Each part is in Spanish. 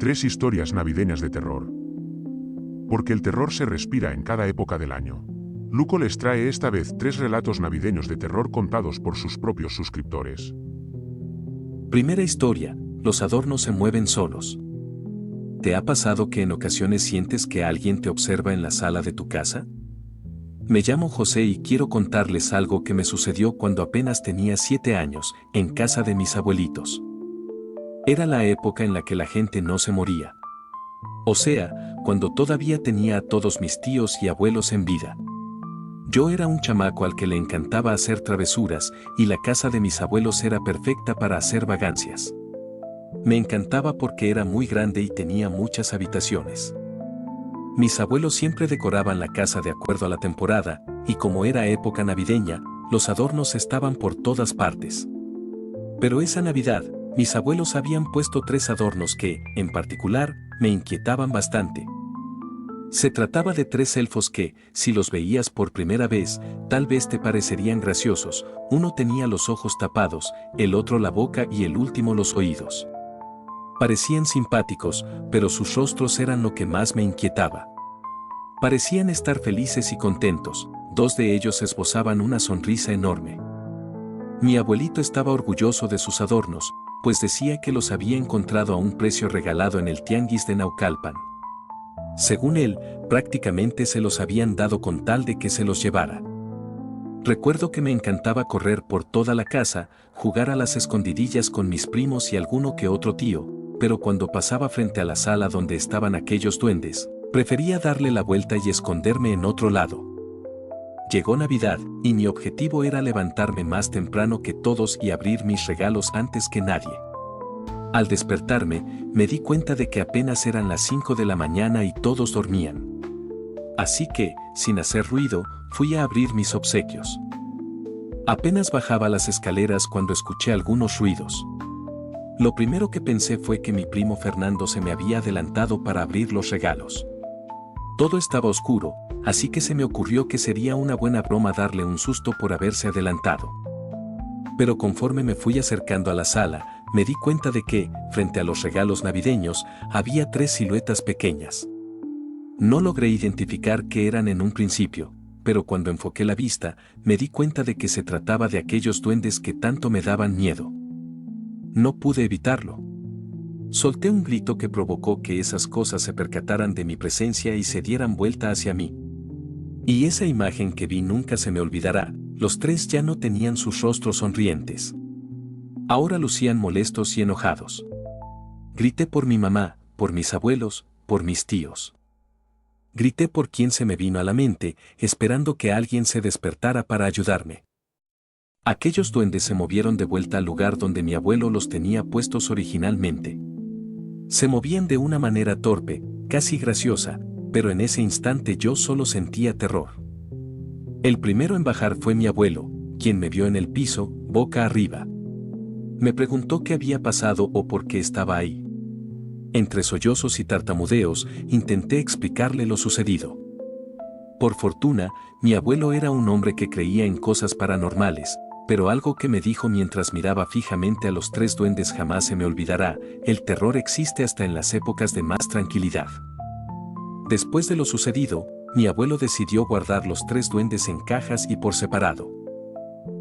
Tres historias navideñas de terror. Porque el terror se respira en cada época del año. Luco les trae esta vez 3 relatos navideños de terror contados por sus propios suscriptores. Primera historia, los adornos se mueven solos. ¿Te ha pasado que en ocasiones sientes que alguien te observa en la sala de tu casa? Me llamo José y quiero contarles algo que me sucedió cuando apenas tenía 7 años, en casa de mis abuelitos. Era la época en la que la gente no se moría. O sea, cuando todavía tenía a todos mis tíos y abuelos en vida. Yo era un chamaco al que le encantaba hacer travesuras y la casa de mis abuelos era perfecta para hacer vagancias. Me encantaba porque era muy grande y tenía muchas habitaciones. Mis abuelos siempre decoraban la casa de acuerdo a la temporada, y como era época navideña, los adornos estaban por todas partes. Pero esa Navidad, mis abuelos habían puesto 3 adornos que, en particular, me inquietaban bastante. Se trataba de 3 elfos que, si los veías por primera vez, tal vez te parecerían graciosos. Uno tenía los ojos tapados, el otro la boca y el último los oídos. Parecían simpáticos, pero sus rostros eran lo que más me inquietaba. Parecían estar felices y contentos, 2 de ellos esbozaban una sonrisa enorme. Mi abuelito estaba orgulloso de sus adornos, pues decía que los había encontrado a un precio regalado en el tianguis de Naucalpan. Según él, prácticamente se los habían dado con tal de que se los llevara. Recuerdo que me encantaba correr por toda la casa, jugar a las escondidillas con mis primos y alguno que otro tío, pero cuando pasaba frente a la sala donde estaban aquellos duendes, prefería darle la vuelta y esconderme en otro lado. Llegó Navidad, y mi objetivo era levantarme más temprano que todos y abrir mis regalos antes que nadie. Al despertarme, me di cuenta de que apenas eran las 5 de la mañana y todos dormían. Así que, sin hacer ruido, fui a abrir mis obsequios. Apenas bajaba las escaleras cuando escuché algunos ruidos. Lo primero que pensé fue que mi primo Fernando se me había adelantado para abrir los regalos. Todo estaba oscuro, así que se me ocurrió que sería una buena broma darle un susto por haberse adelantado. Pero conforme me fui acercando a la sala, me di cuenta de que, frente a los regalos navideños, había 3 siluetas pequeñas. No logré identificar qué eran en un principio, pero cuando enfoqué la vista, me di cuenta de que se trataba de aquellos duendes que tanto me daban miedo. No pude evitarlo. Solté un grito que provocó que esas cosas se percataran de mi presencia y se dieran vuelta hacia mí. Y esa imagen que vi nunca se me olvidará, los 3 ya no tenían sus rostros sonrientes. Ahora lucían molestos y enojados. Grité por mi mamá, por mis abuelos, por mis tíos. Grité por quien se me vino a la mente, esperando que alguien se despertara para ayudarme. Aquellos duendes se movieron de vuelta al lugar donde mi abuelo los tenía puestos originalmente. Se movían de una manera torpe, casi graciosa, pero en ese instante yo solo sentía terror. El primero en bajar fue mi abuelo, quien me vio en el piso, boca arriba. Me preguntó qué había pasado o por qué estaba ahí. Entre sollozos y tartamudeos, intenté explicarle lo sucedido. Por fortuna, mi abuelo era un hombre que creía en cosas paranormales, pero algo que me dijo mientras miraba fijamente a los 3 duendes jamás se me olvidará: el terror existe hasta en las épocas de más tranquilidad. Después de lo sucedido, mi abuelo decidió guardar los 3 duendes en cajas y por separado.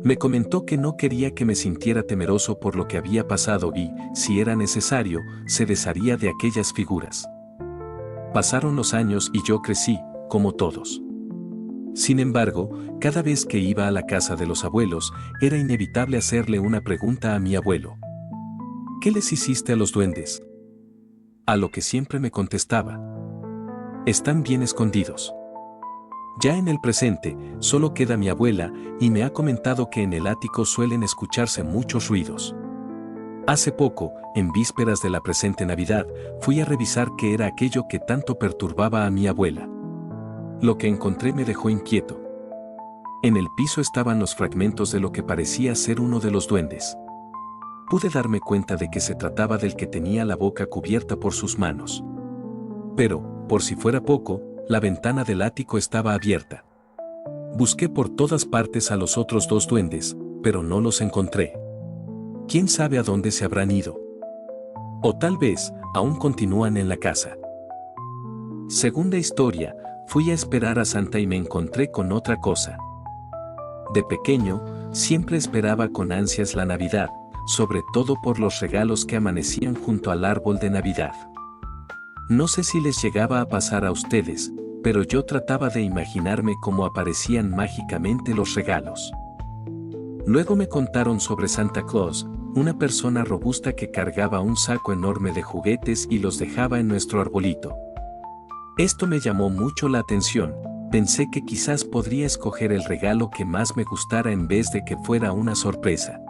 Me comentó que no quería que me sintiera temeroso por lo que había pasado y, si era necesario, se desharía de aquellas figuras. Pasaron los años y yo crecí, como todos. Sin embargo, cada vez que iba a la casa de los abuelos, era inevitable hacerle una pregunta a mi abuelo. ¿Qué les hiciste a los duendes? A lo que siempre me contestaba: están bien escondidos. Ya en el presente, solo queda mi abuela, y me ha comentado que en el ático suelen escucharse muchos ruidos. Hace poco, en vísperas de la presente Navidad, fui a revisar qué era aquello que tanto perturbaba a mi abuela. Lo que encontré me dejó inquieto. En el piso estaban los fragmentos de lo que parecía ser uno de los duendes. Pude darme cuenta de que se trataba del que tenía la boca cubierta por sus manos. Pero, por si fuera poco, la ventana del ático estaba abierta. Busqué por todas partes a los otros 2 duendes, pero no los encontré. ¿Quién sabe a dónde se habrán ido? O tal vez, aún continúan en la casa. Segunda historia, fui a esperar a Santa y me encontré con otra cosa. De pequeño, siempre esperaba con ansias la Navidad, sobre todo por los regalos que amanecían junto al árbol de Navidad. No sé si les llegaba a pasar a ustedes, pero yo trataba de imaginarme cómo aparecían mágicamente los regalos. Luego me contaron sobre Santa Claus, una persona robusta que cargaba un saco enorme de juguetes y los dejaba en nuestro arbolito. Esto me llamó mucho la atención, pensé que quizás podría escoger el regalo que más me gustara en vez de que fuera una sorpresa.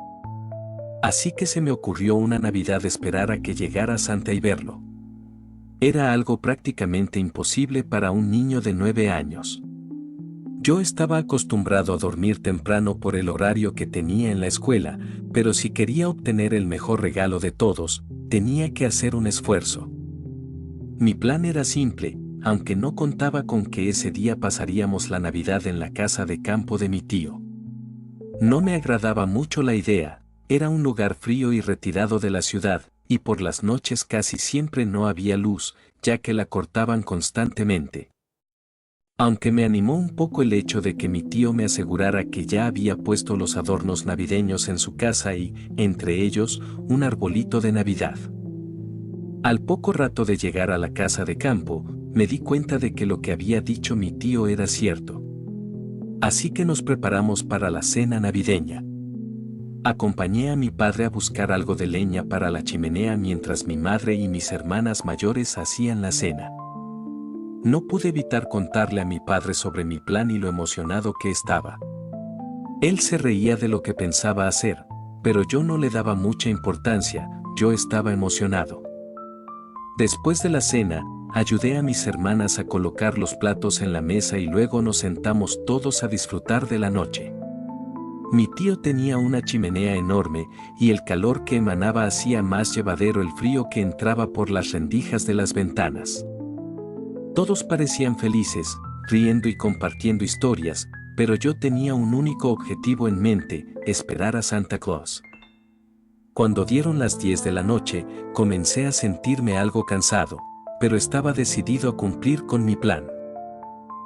Así que se me ocurrió una Navidad esperar a que llegara Santa y verlo. Era algo prácticamente imposible para un niño de 9 años. Yo estaba acostumbrado a dormir temprano por el horario que tenía en la escuela, pero si quería obtener el mejor regalo de todos, tenía que hacer un esfuerzo. Mi plan era simple, aunque no contaba con que ese día pasaríamos la Navidad en la casa de campo de mi tío. No me agradaba mucho la idea, era un lugar frío y retirado de la ciudad, y por las noches casi siempre no había luz, ya que la cortaban constantemente. Aunque me animó un poco el hecho de que mi tío me asegurara que ya había puesto los adornos navideños en su casa y, entre ellos, un arbolito de Navidad. Al poco rato de llegar a la casa de campo, me di cuenta de que lo que había dicho mi tío era cierto. Así que nos preparamos para la cena navideña. Acompañé a mi padre a buscar algo de leña para la chimenea mientras mi madre y mis hermanas mayores hacían la cena. No pude evitar contarle a mi padre sobre mi plan y lo emocionado que estaba. Él se reía de lo que pensaba hacer, pero yo no le daba mucha importancia, yo estaba emocionado. Después de la cena, ayudé a mis hermanas a colocar los platos en la mesa y luego nos sentamos todos a disfrutar de la noche. Mi tío tenía una chimenea enorme y el calor que emanaba hacía más llevadero el frío que entraba por las rendijas de las ventanas. Todos parecían felices, riendo y compartiendo historias, pero yo tenía un único objetivo en mente, esperar a Santa Claus. Cuando dieron las 10 de la noche, comencé a sentirme algo cansado, pero estaba decidido a cumplir con mi plan.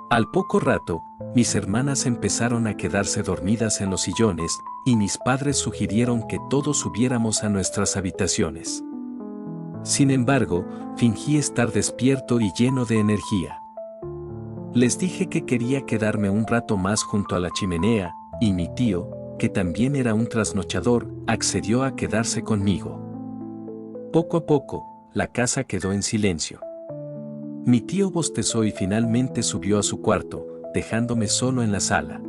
Al poco rato, mis hermanas empezaron a quedarse dormidas en los sillones, y mis padres sugirieron que todos subiéramos a nuestras habitaciones. Sin embargo, fingí estar despierto y lleno de energía. Les dije que quería quedarme un rato más junto a la chimenea, y mi tío, que también era un trasnochador, accedió a quedarse conmigo. Poco a poco, la casa quedó en silencio. Mi tío bostezó y finalmente subió a su cuarto, dejándome solo en la sala.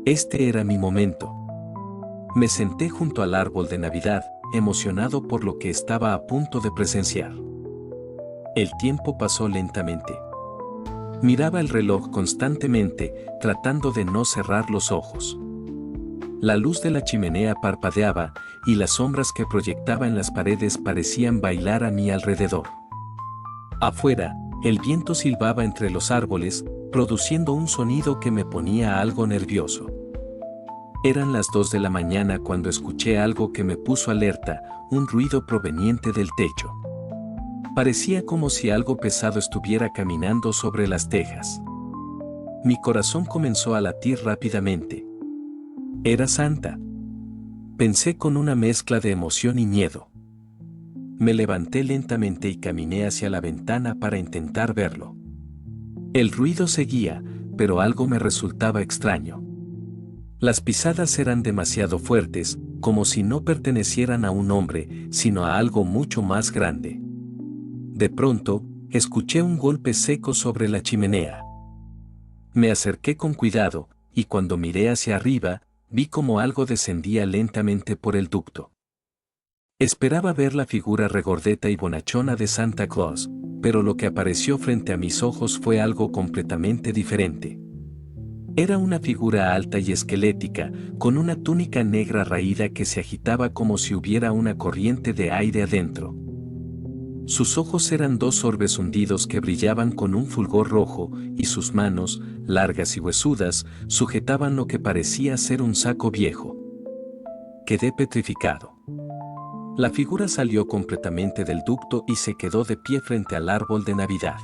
Este era mi momento. Me senté junto al árbol de Navidad, emocionado por lo que estaba a punto de presenciar. El tiempo pasó lentamente. Miraba el reloj constantemente, tratando de no cerrar los ojos. La luz de la chimenea parpadeaba, y las sombras que proyectaba en las paredes parecían bailar a mi alrededor. Afuera, el viento silbaba entre los árboles, produciendo un sonido que me ponía algo nervioso. Eran las 2 de la mañana cuando escuché algo que me puso alerta, un ruido proveniente del techo. Parecía como si algo pesado estuviera caminando sobre las tejas. Mi corazón comenzó a latir rápidamente. Era Santa. Pensé con una mezcla de emoción y miedo. Me levanté lentamente y caminé hacia la ventana para intentar verlo. El ruido seguía, pero algo me resultaba extraño. Las pisadas eran demasiado fuertes, como si no pertenecieran a un hombre, sino a algo mucho más grande. De pronto, escuché un golpe seco sobre la chimenea. Me acerqué con cuidado, y cuando miré hacia arriba, vi como algo descendía lentamente por el ducto. Esperaba ver la figura regordeta y bonachona de Santa Claus, pero lo que apareció frente a mis ojos fue algo completamente diferente. Era una figura alta y esquelética, con una túnica negra raída que se agitaba como si hubiera una corriente de aire adentro. Sus ojos eran 2 orbes hundidos que brillaban con un fulgor rojo, y sus manos, largas y huesudas, sujetaban lo que parecía ser un saco viejo. Quedé petrificado. La figura salió completamente del ducto y se quedó de pie frente al árbol de Navidad.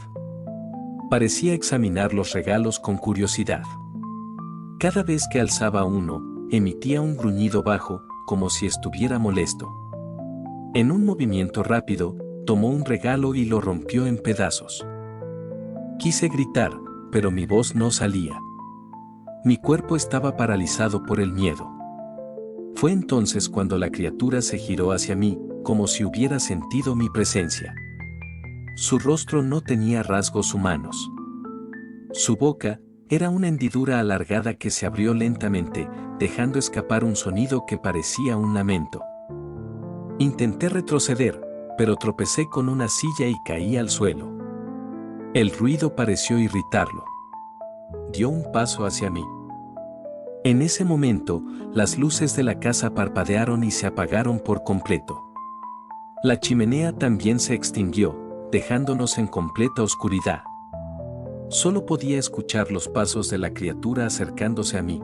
Parecía examinar los regalos con curiosidad. Cada vez que alzaba uno, emitía un gruñido bajo, como si estuviera molesto. En un movimiento rápido, tomó un regalo y lo rompió en pedazos. Quise gritar, pero mi voz no salía. Mi cuerpo estaba paralizado por el miedo. Fue entonces cuando la criatura se giró hacia mí, como si hubiera sentido mi presencia. Su rostro no tenía rasgos humanos. Su boca era una hendidura alargada que se abrió lentamente, dejando escapar un sonido que parecía un lamento. Intenté retroceder, pero tropecé con una silla y caí al suelo. El ruido pareció irritarlo. Dio un paso hacia mí. En ese momento, las luces de la casa parpadearon y se apagaron por completo. La chimenea también se extinguió, dejándonos en completa oscuridad. Solo podía escuchar los pasos de la criatura acercándose a mí.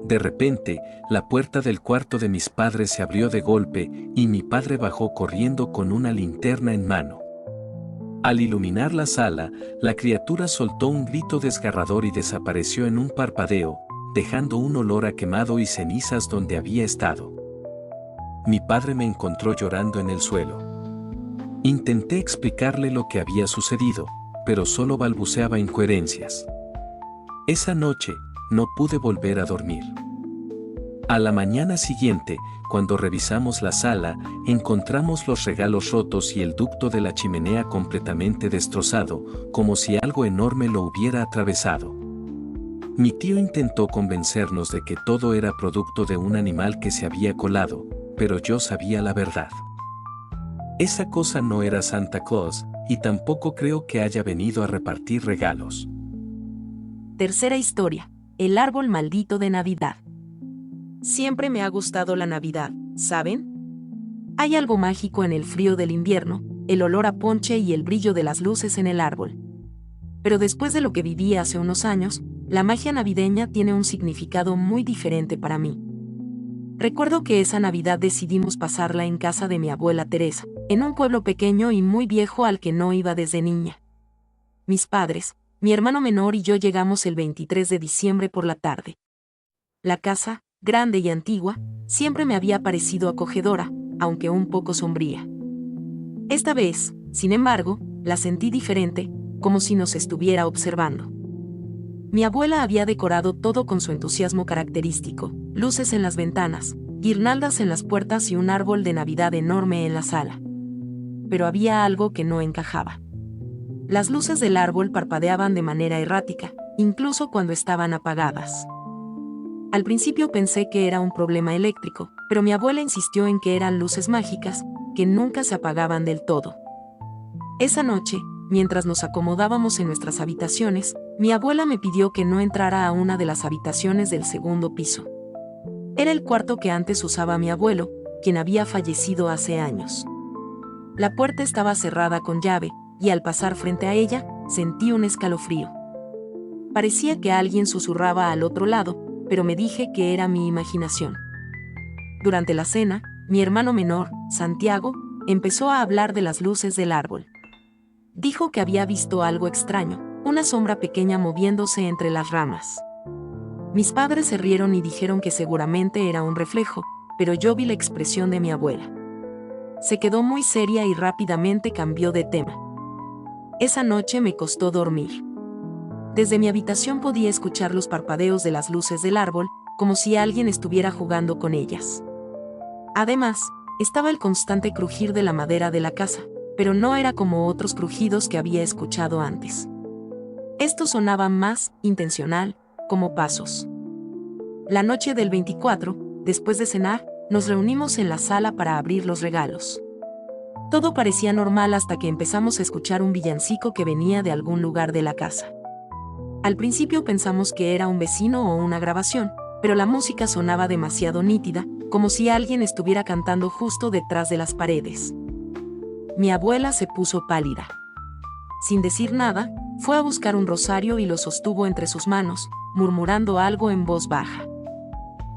De repente, la puerta del cuarto de mis padres se abrió de golpe y mi padre bajó corriendo con una linterna en mano. Al iluminar la sala, la criatura soltó un grito desgarrador y desapareció en un parpadeo, dejando un olor a quemado y cenizas donde había estado. Mi padre me encontró llorando en el suelo. Intenté explicarle lo que había sucedido, pero solo balbuceaba incoherencias. Esa noche, no pude volver a dormir. A la mañana siguiente, cuando revisamos la sala, encontramos los regalos rotos y el ducto de la chimenea completamente destrozado, como si algo enorme lo hubiera atravesado. Mi tío intentó convencernos de que todo era producto de un animal que se había colado, pero yo sabía la verdad. Esa cosa no era Santa Claus, y tampoco creo que haya venido a repartir regalos. Tercera historia: el árbol maldito de Navidad. Siempre me ha gustado la Navidad, ¿saben? Hay algo mágico en el frío del invierno, el olor a ponche y el brillo de las luces en el árbol. Pero después de lo que viví hace unos años, la magia navideña tiene un significado muy diferente para mí. Recuerdo que esa Navidad decidimos pasarla en casa de mi abuela Teresa, en un pueblo pequeño y muy viejo al que no iba desde niña. Mis padres, mi hermano menor y yo llegamos el 23 de diciembre por la tarde. La casa, grande y antigua, siempre me había parecido acogedora, aunque un poco sombría. Esta vez, sin embargo, la sentí diferente, como si nos estuviera observando. Mi abuela había decorado todo con su entusiasmo característico, luces en las ventanas, guirnaldas en las puertas y un árbol de Navidad enorme en la sala. Pero había algo que no encajaba. Las luces del árbol parpadeaban de manera errática, incluso cuando estaban apagadas. Al principio pensé que era un problema eléctrico, pero mi abuela insistió en que eran luces mágicas, que nunca se apagaban del todo. Esa noche, mientras nos acomodábamos en nuestras habitaciones, mi abuela me pidió que no entrara a una de las habitaciones del segundo piso. Era el cuarto que antes usaba mi abuelo, quien había fallecido hace años. La puerta estaba cerrada con llave, y al pasar frente a ella, sentí un escalofrío. Parecía que alguien susurraba al otro lado, pero me dije que era mi imaginación. Durante la cena, mi hermano menor, Santiago, empezó a hablar de las luces del árbol. Dijo que había visto algo extraño, una sombra pequeña moviéndose entre las ramas. Mis padres se rieron y dijeron que seguramente era un reflejo, pero yo vi la expresión de mi abuela. Se quedó muy seria y rápidamente cambió de tema. Esa noche me costó dormir. Desde mi habitación podía escuchar los parpadeos de las luces del árbol, como si alguien estuviera jugando con ellas. Además, estaba el constante crujir de la madera de la casa, pero no era como otros crujidos que había escuchado antes. Esto sonaba más intencional, como pasos. La noche del 24, después de cenar, nos reunimos en la sala para abrir los regalos. Todo parecía normal hasta que empezamos a escuchar un villancico que venía de algún lugar de la casa. Al principio pensamos que era un vecino o una grabación, pero la música sonaba demasiado nítida, como si alguien estuviera cantando justo detrás de las paredes. Mi abuela se puso pálida. Sin decir nada, fue a buscar un rosario y lo sostuvo entre sus manos, murmurando algo en voz baja.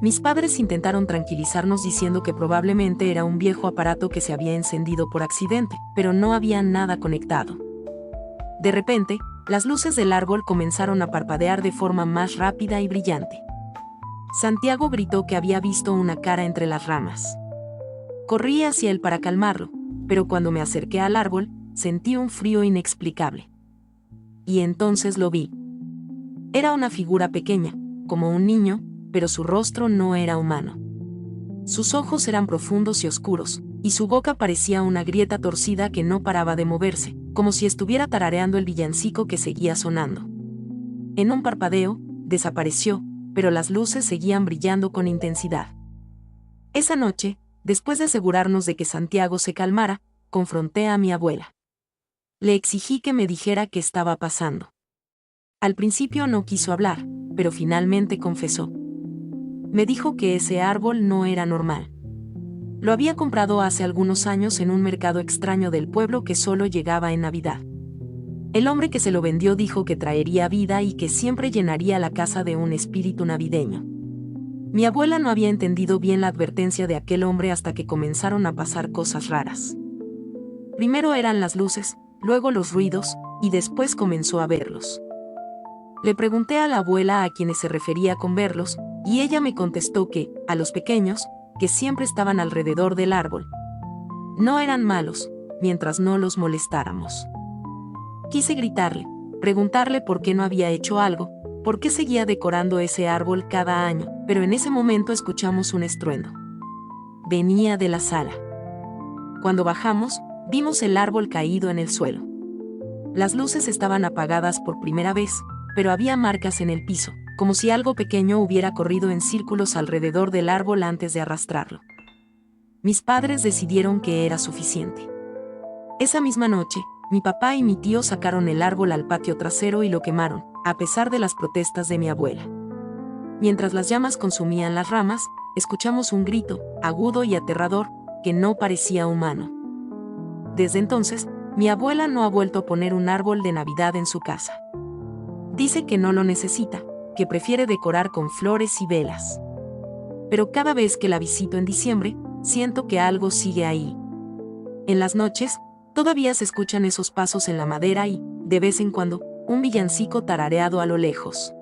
Mis padres intentaron tranquilizarnos diciendo que probablemente era un viejo aparato que se había encendido por accidente, pero no había nada conectado. De repente, las luces del árbol comenzaron a parpadear de forma más rápida y brillante. Santiago gritó que había visto una cara entre las ramas. Corrí hacia él para calmarlo, pero cuando me acerqué al árbol, sentí un frío inexplicable. Y entonces lo vi. Era una figura pequeña, como un niño, pero su rostro no era humano. Sus ojos eran profundos y oscuros, y su boca parecía una grieta torcida que no paraba de moverse, como si estuviera tarareando el villancico que seguía sonando. En un parpadeo, desapareció, pero las luces seguían brillando con intensidad. Esa noche, después de asegurarnos de que Santiago se calmara, confronté a mi abuela. Le exigí que me dijera qué estaba pasando. Al principio no quiso hablar, pero finalmente confesó. Me dijo que ese árbol no era normal. Lo había comprado hace algunos años en un mercado extraño del pueblo que solo llegaba en Navidad. El hombre que se lo vendió dijo que traería vida y que siempre llenaría la casa de un espíritu navideño. Mi abuela no había entendido bien la advertencia de aquel hombre hasta que comenzaron a pasar cosas raras. Primero eran las luces, luego los ruidos, y después comenzó a verlos. Le pregunté a la abuela a quienes se refería con verlos, y ella me contestó que, a los pequeños, que siempre estaban alrededor del árbol. No eran malos, mientras no los molestáramos. Quise gritarle, preguntarle por qué no había hecho algo, por qué seguía decorando ese árbol cada año, pero en ese momento escuchamos un estruendo. Venía de la sala. Cuando bajamos, vimos el árbol caído en el suelo. Las luces estaban apagadas por primera vez, pero había marcas en el piso, como si algo pequeño hubiera corrido en círculos alrededor del árbol antes de arrastrarlo. Mis padres decidieron que era suficiente. Esa misma noche, mi papá y mi tío sacaron el árbol al patio trasero y lo quemaron, a pesar de las protestas de mi abuela. Mientras las llamas consumían las ramas, escuchamos un grito, agudo y aterrador, que no parecía humano. Desde entonces, mi abuela no ha vuelto a poner un árbol de Navidad en su casa. Dice que no lo necesita, que prefiere decorar con flores y velas. Pero cada vez que la visito en diciembre, siento que algo sigue ahí. En las noches, todavía se escuchan esos pasos en la madera y, de vez en cuando, un villancico tarareado a lo lejos.